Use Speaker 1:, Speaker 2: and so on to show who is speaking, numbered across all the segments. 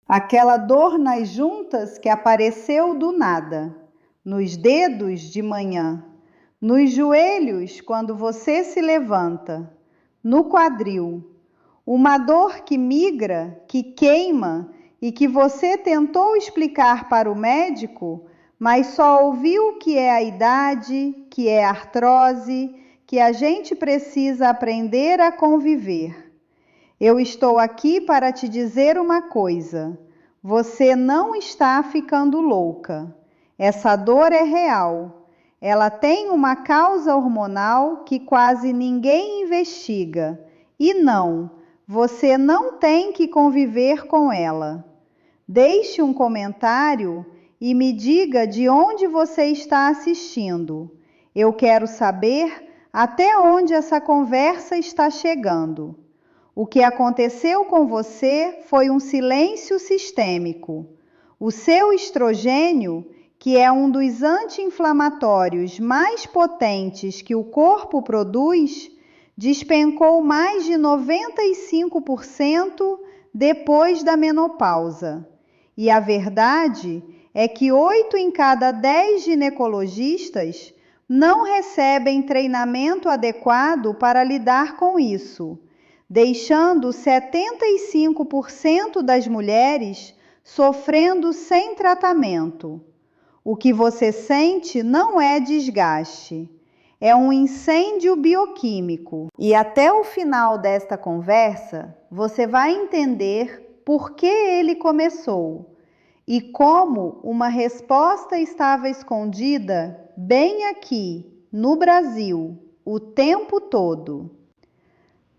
Speaker 1: Aquela dor nas juntas que apareceu do nada, nos dedos de manhã, nos joelhos quando você se levanta, no quadril. Uma dor que migra, que queima e que você tentou explicar para o médico, mas só ouviu que é a idade, que é artrose, que a gente precisa aprender a conviver. Eu estou aqui para te dizer uma coisa: você não está ficando louca. Essa dor é real. Ela tem uma causa hormonal que quase ninguém investiga. E não, você não tem que conviver com ela. Deixe um comentário e me diga de onde você está assistindo. Eu quero saber até onde essa conversa está chegando. O que aconteceu com você foi um silêncio sistêmico. O seu estrogênio, que é um dos anti-inflamatórios mais potentes que o corpo produz, despencou mais de 95% depois da menopausa. E a verdade é que 8 em cada 10 ginecologistas não recebem treinamento adequado para lidar com isso, deixando 75% das mulheres sofrendo sem tratamento. O que você sente não é desgaste, é um incêndio bioquímico. E até o final desta conversa, você vai entender por que ele começou e como uma resposta estava escondida bem aqui, no Brasil, o tempo todo.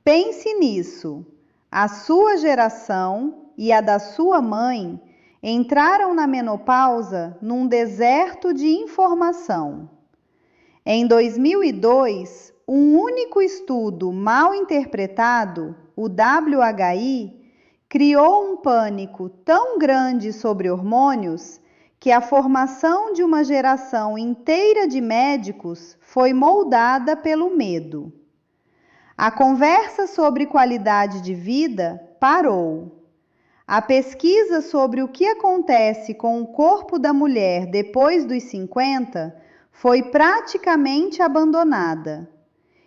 Speaker 1: Pense nisso. A sua geração e a da sua mãe entraram na menopausa num deserto de informação. Em 2002, um único estudo mal interpretado, o WHI, criou um pânico tão grande sobre hormônios que a formação de uma geração inteira de médicos foi moldada pelo medo. A conversa sobre qualidade de vida parou. A pesquisa sobre o que acontece com o corpo da mulher depois dos 50 foi praticamente abandonada.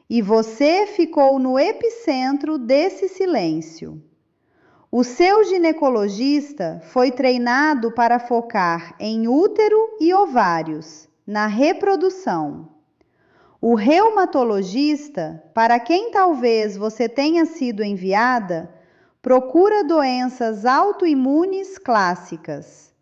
Speaker 1: E você ficou no epicentro desse silêncio. O seu ginecologista foi treinado para focar em útero e ovários, na reprodução. O reumatologista, para quem talvez você tenha sido enviada, procura doenças autoimunes clássicas.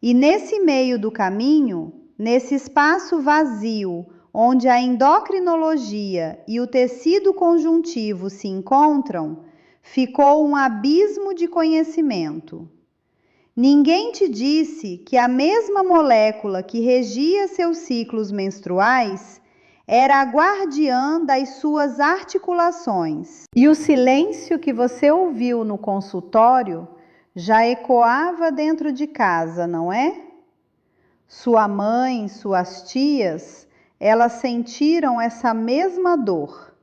Speaker 1: E nesse meio do caminho, nesse espaço vazio, onde a endocrinologia e o tecido conjuntivo se encontram, ficou um abismo de conhecimento. Ninguém te disse que a mesma molécula que regia seus ciclos menstruais era a guardiã das suas articulações. E o silêncio que você ouviu no consultório já ecoava dentro de casa, não é? Sua mãe, suas tias, elas sentiram essa mesma dor,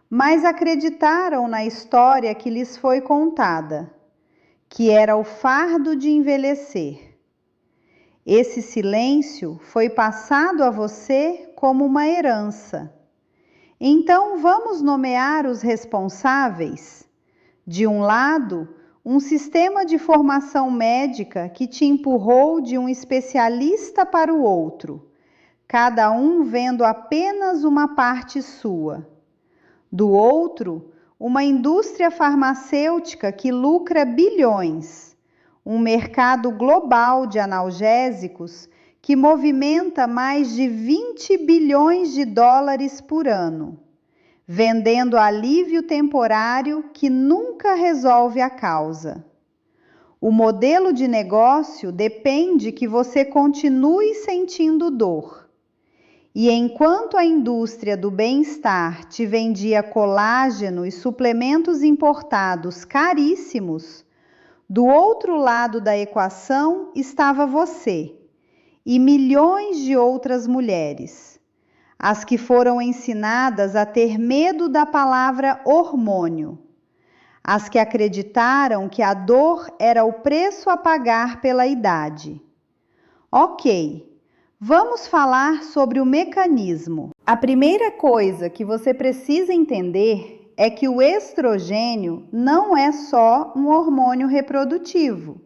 Speaker 1: mas acreditaram na história que lhes foi contada, que era o fardo de envelhecer. Esse silêncio foi passado a você como uma herança. Então vamos nomear os responsáveis. De um lado, um sistema de formação médica que te empurrou de um especialista para o outro, cada um vendo apenas uma parte sua. Do outro, uma indústria farmacêutica que lucra bilhões, um mercado global de analgésicos que movimenta mais de 20 bilhões de dólares por ano, vendendo alívio temporário que nunca resolve a causa. O modelo de negócio depende que você continue sentindo dor. E enquanto a indústria do bem-estar te vendia colágeno e suplementos importados caríssimos, do outro lado da equação estava você e milhões de outras mulheres, as que foram ensinadas a ter medo da palavra hormônio, as que acreditaram que a dor era o preço a pagar pela idade. Ok, vamos falar sobre o mecanismo. A primeira coisa que você precisa entender é que o estrogênio não é só um hormônio reprodutivo.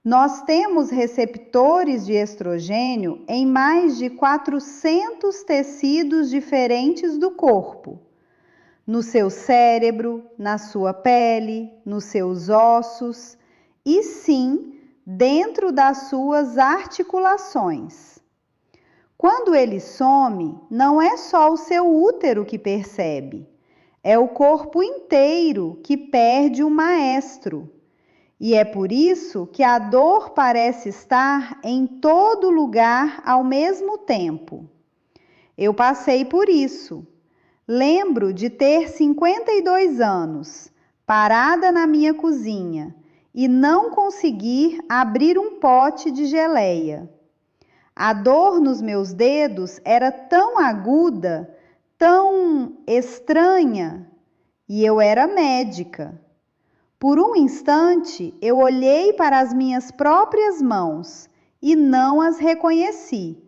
Speaker 1: Nós temos receptores de estrogênio em mais de 400 tecidos diferentes do corpo. No seu cérebro, na sua pele, nos seus ossos e sim, dentro das suas articulações. Quando ele some, não é só o seu útero que percebe, é o corpo inteiro que perde um maestro. E é por isso que a dor parece estar em todo lugar ao mesmo tempo. Eu passei por isso. Lembro de ter 52 anos, parada na minha cozinha e não conseguir abrir um pote de geleia. A dor nos meus dedos era tão aguda, tão estranha, e eu era médica. Por um instante, eu olhei para as minhas próprias mãos e não as reconheci.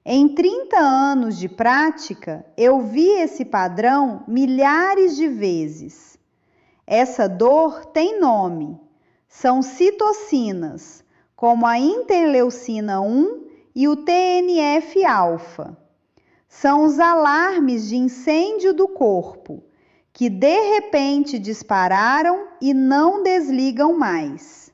Speaker 1: Em 30 anos de prática, eu vi esse padrão milhares de vezes. Essa dor tem nome. São citocinas, como a interleucina 1 e o TNF-alfa. São os alarmes de incêndio do corpo, que de repente dispararam e não desligam mais.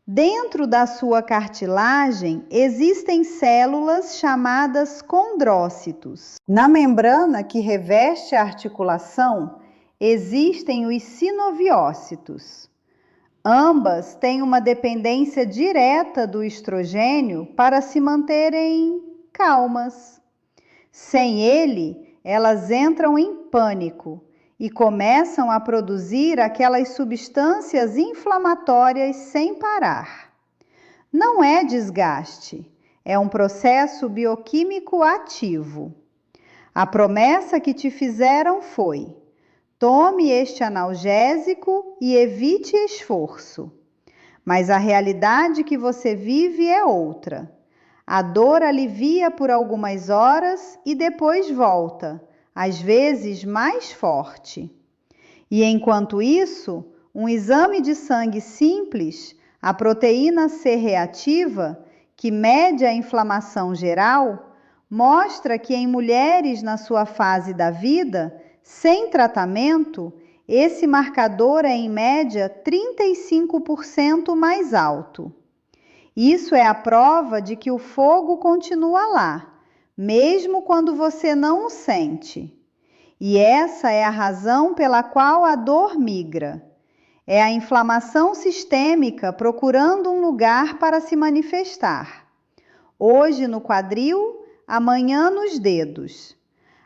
Speaker 1: Dentro da sua cartilagem existem células chamadas condrócitos. Na membrana que reveste a articulação existem os sinoviócitos. Ambas têm uma dependência direta do estrogênio para se manterem calmas. Sem ele, elas entram em pânico e começam a produzir aquelas substâncias inflamatórias sem parar. Não é desgaste, é um processo bioquímico ativo. A promessa que te fizeram foi: tome este analgésico e evite esforço. Mas a realidade que você vive é outra. A dor alivia por algumas horas e depois volta, às vezes mais forte. E enquanto isso, um exame de sangue simples, a proteína C reativa, que mede a inflamação geral, mostra que em mulheres na sua fase da vida, sem tratamento, esse marcador é em média 35% mais alto. Isso é a prova de que o fogo continua lá, mesmo quando você não o sente. E essa é a razão pela qual a dor migra. É a inflamação sistêmica procurando um lugar para se manifestar. Hoje no quadril, amanhã nos dedos.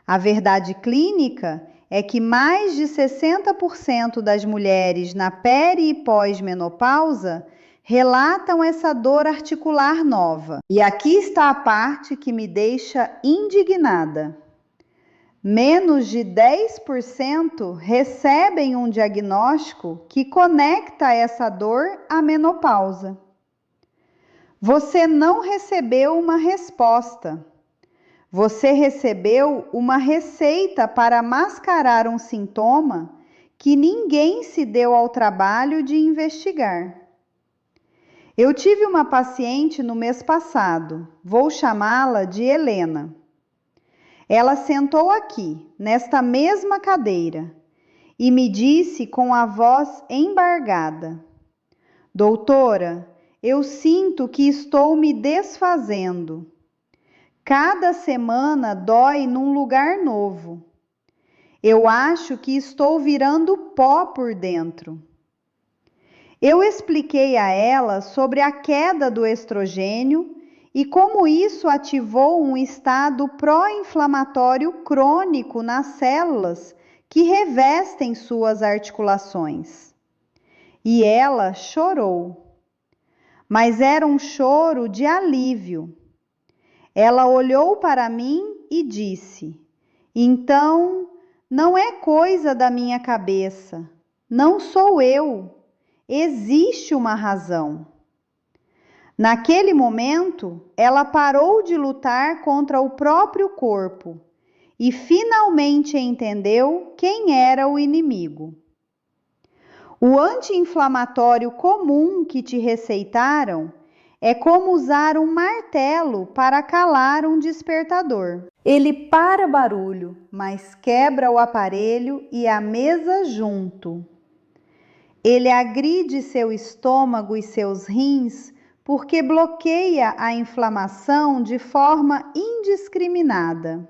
Speaker 1: A verdade clínica é que mais de 60% das mulheres na peri e pós-menopausa relatam essa dor articular nova. E aqui está a parte que me deixa indignada. Menos de 10% recebem um diagnóstico que conecta essa dor à menopausa. Você não recebeu uma resposta. Você recebeu uma receita para mascarar um sintoma que ninguém se deu ao trabalho de investigar. Eu tive uma paciente no mês passado, vou chamá-la de Helena. Ela sentou aqui, nesta mesma cadeira, e me disse com a voz embargada: doutora, eu sinto que estou me desfazendo. Cada semana dói num lugar novo. Eu acho que estou virando pó por dentro. Eu expliquei a ela sobre a queda do estrogênio e como isso ativou um estado pró-inflamatório crônico nas células que revestem suas articulações. E ela chorou. Mas era um choro de alívio. Ela olhou para mim e disse: então, não é coisa da minha cabeça. não sou eu. Existe uma razão. Naquele momento, ela parou de lutar contra o próprio corpo e finalmente entendeu quem era o inimigo. O anti-inflamatório comum que te receitaram é como usar um martelo para calar um despertador. Ele para barulho, mas quebra o aparelho e a mesa junto. Ele agride seu estômago e seus rins porque bloqueia a inflamação de forma indiscriminada.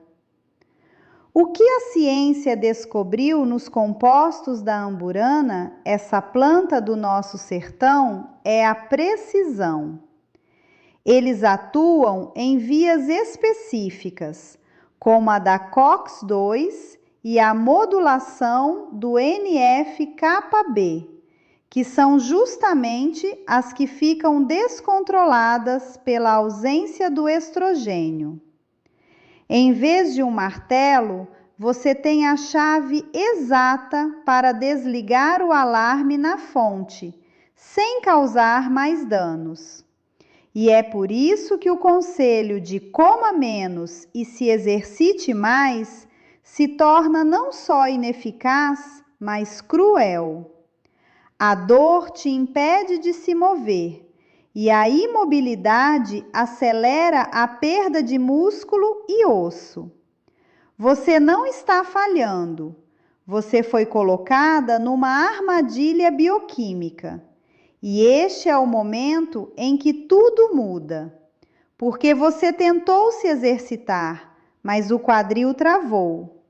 Speaker 1: O que a ciência descobriu nos compostos da amburana, essa planta do nosso sertão, é a precisão. Eles atuam em vias específicas, como a da COX-2 e a modulação do NF-κB, que são justamente as que ficam descontroladas pela ausência do estrogênio. Em vez de um martelo, você tem a chave exata para desligar o alarme na fonte, sem causar mais danos. E é por isso que o conselho de coma menos e se exercite mais se torna não só ineficaz, mas cruel. A dor te impede de se mover e a imobilidade acelera a perda de músculo e osso. Você não está falhando. Você foi colocada numa armadilha bioquímica. E este é o momento em que tudo muda. Porque você tentou se exercitar, mas o quadril travou.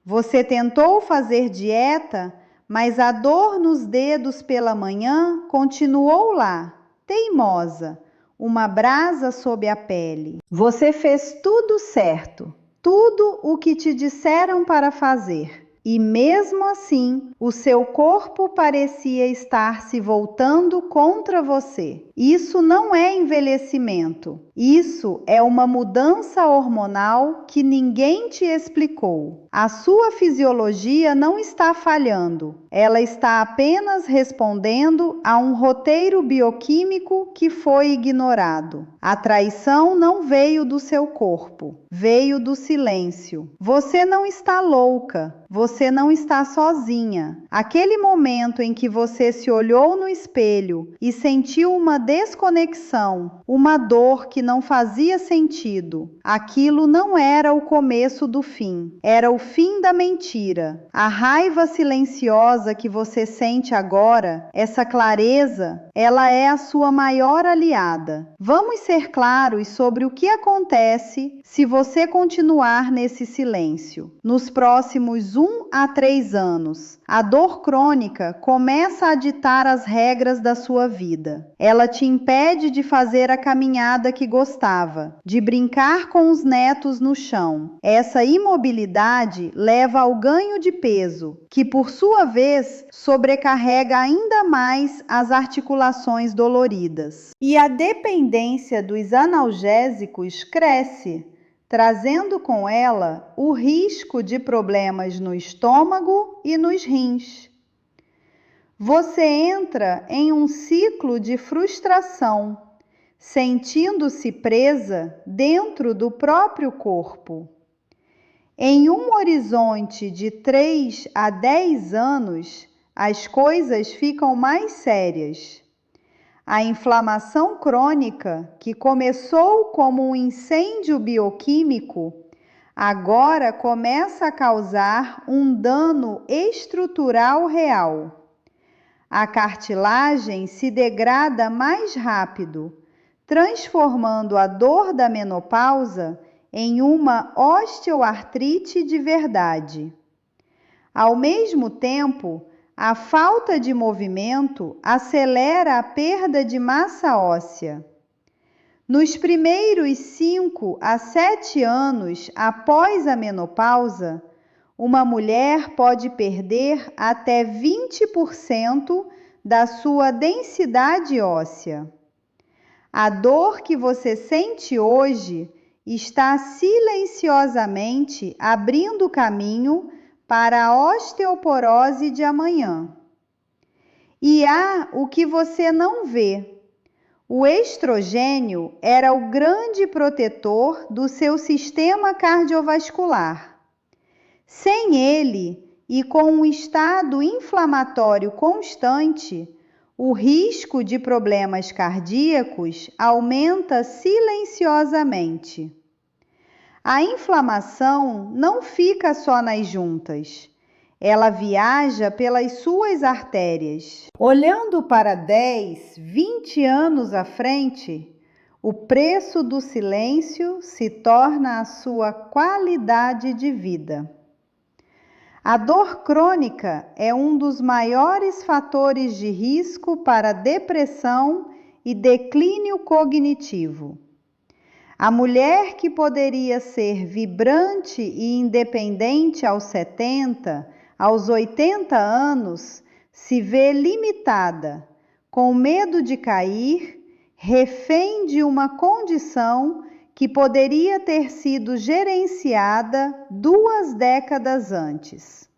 Speaker 1: Você tentou fazer dieta, mas a dor nos dedos pela manhã continuou lá, teimosa, uma brasa sob a pele. Você fez tudo certo, tudo o que te disseram para fazer. E mesmo assim, o seu corpo parecia estar se voltando contra você. Isso não é envelhecimento. Isso é uma mudança hormonal que ninguém te explicou. A sua fisiologia não está falhando. Ela está apenas respondendo a um roteiro bioquímico que foi ignorado. A traição não veio do seu corpo, veio do silêncio. Você não está louca. Você não está sozinha. Aquele momento em que você se olhou no espelho e sentiu uma desconexão, uma dor que não fazia sentido, aquilo não era o começo do fim. Era o fim da mentira. A raiva silenciosa que você sente agora, essa clareza, ela é a sua maior aliada. Vamos ser claros sobre o que acontece se você continuar nesse silêncio. Nos próximos 1 a 3 anos, a dor crônica começa a ditar as regras da sua vida. Ela te impede de fazer a caminhada que gostava, de brincar com os netos no chão. Essa imobilidade leva ao ganho de peso, que por sua vez sobrecarrega ainda mais as articulações doloridas. E a dependência dos analgésicos cresce, trazendo com ela o risco de problemas no estômago e nos rins. Você entra em um ciclo de frustração, sentindo-se presa dentro do próprio corpo. Em um horizonte de 3 a 10 anos, as coisas ficam mais sérias. A inflamação crônica, que começou como um incêndio bioquímico, agora começa a causar um dano estrutural real. A cartilagem se degrada mais rápido, transformando a dor da menopausa em uma osteoartrite de verdade. Ao mesmo tempo, a falta de movimento acelera a perda de massa óssea. Nos primeiros 5 a 7 anos após a menopausa, uma mulher pode perder até 20% da sua densidade óssea. A dor que você sente hoje está silenciosamente abrindo caminho para a osteoporose de amanhã. E há o que você não vê. O estrogênio era o grande protetor do seu sistema cardiovascular. Sem ele, e com um estado inflamatório constante, o risco de problemas cardíacos aumenta silenciosamente. A inflamação não fica só nas juntas. Ela viaja pelas suas artérias. Olhando para 10, 20 anos à frente, o preço do silêncio se torna a sua qualidade de vida. A dor crônica é um dos maiores fatores de risco para depressão e declínio cognitivo. A mulher que poderia ser vibrante e independente aos 70, aos 80 anos, se vê limitada, com medo de cair, refém de uma condição que poderia ter sido gerenciada 2 décadas antes.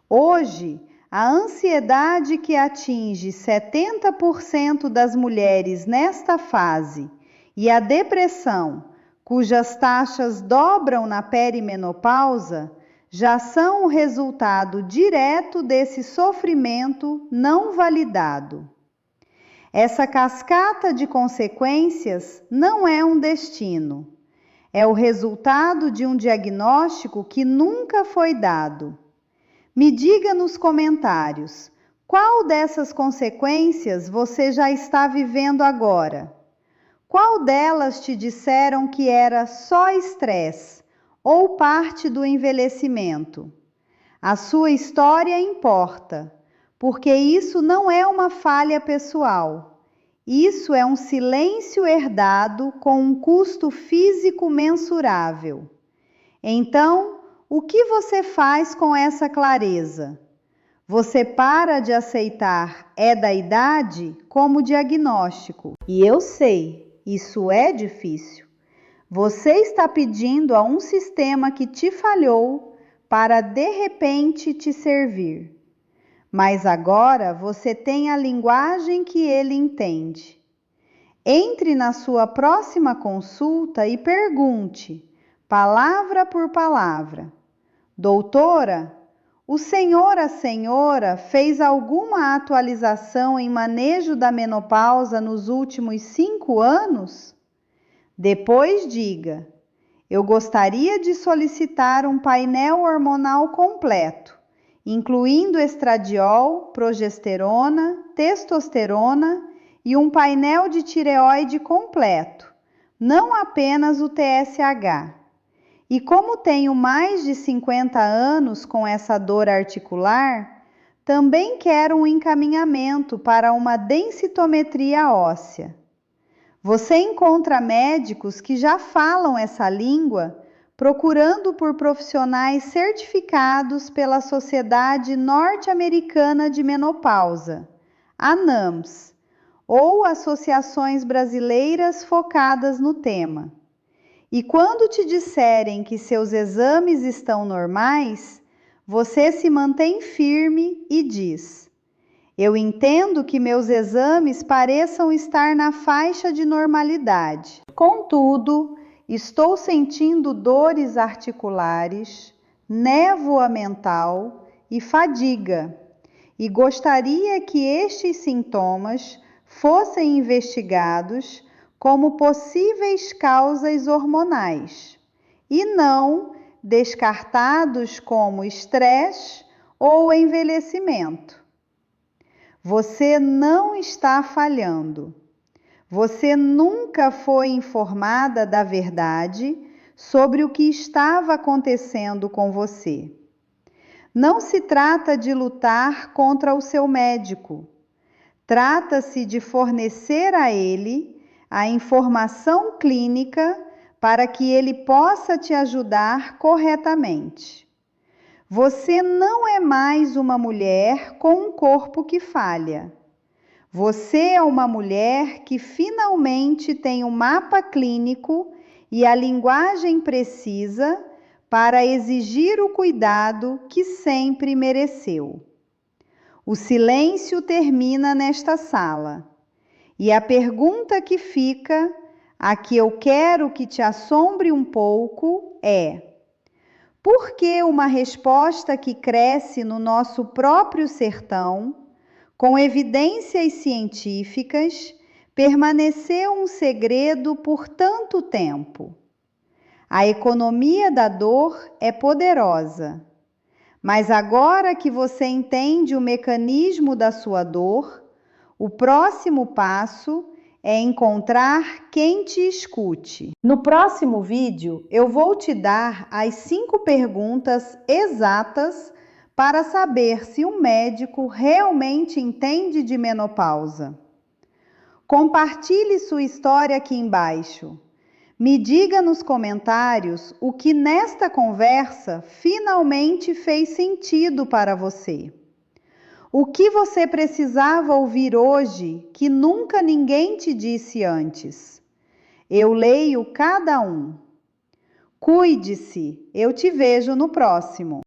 Speaker 1: Hoje, a ansiedade que atinge 70% das mulheres nesta fase e a depressão, cujas taxas dobram na perimenopausa, já são o resultado direto desse sofrimento não validado. Essa cascata de consequências não é um destino, é o resultado de um diagnóstico que nunca foi dado. Me diga nos comentários, qual dessas consequências você já está vivendo agora? Qual delas te disseram que era só estresse ou parte do envelhecimento? A sua história importa, porque isso não é uma falha pessoal. Isso é um silêncio herdado com um custo físico mensurável. Então, o que você faz com essa clareza? Você para de aceitar "é da idade" como diagnóstico. E eu sei, isso é difícil. Você está pedindo a um sistema que te falhou para de repente te servir. Mas agora você tem a linguagem que ele entende. Entre na sua próxima consulta e pergunte, palavra por palavra: doutora, o senhor, a senhora, fez alguma atualização em manejo da menopausa nos últimos 5 anos? Depois diga: eu gostaria de solicitar um painel hormonal completo, incluindo estradiol, progesterona, testosterona e um painel de tireoide completo, não apenas o TSH. E como tenho mais de 50 anos com essa dor articular, também quero um encaminhamento para uma densitometria óssea. Você encontra médicos que já falam essa língua procurando por profissionais certificados pela Sociedade Norte-Americana de Menopausa, a NAMS, ou associações brasileiras focadas no tema. E quando te disserem que seus exames estão normais, você se mantém firme e diz: eu entendo que meus exames pareçam estar na faixa de normalidade. Contudo, estou sentindo dores articulares, névoa mental e fadiga, e gostaria que estes sintomas fossem investigados como possíveis causas hormonais, e não descartados como estresse ou envelhecimento. Você não está falhando. Você nunca foi informada da verdade sobre o que estava acontecendo com você. Não se trata de lutar contra o seu médico. Trata-se de fornecer a ele a informação clínica para que ele possa te ajudar corretamente. Você não é mais uma mulher com um corpo que falha. Você é uma mulher que finalmente tem um mapa clínico e a linguagem precisa para exigir o cuidado que sempre mereceu. O silêncio termina nesta sala. E a pergunta que fica, a que eu quero que te assombre um pouco, é: por que uma resposta que cresce no nosso próprio sertão, com evidências científicas, permaneceu um segredo por tanto tempo? A economia da dor é poderosa, mas agora que você entende o mecanismo da sua dor, o próximo passo é encontrar quem te escute. No próximo vídeo, eu vou te dar as 5 perguntas exatas para saber se um médico realmente entende de menopausa. Compartilhe sua história aqui embaixo. Me diga nos comentários o que nesta conversa finalmente fez sentido para você. O que você precisava ouvir hoje que nunca ninguém te disse antes? Eu leio cada um. Cuide-se, eu te vejo no próximo.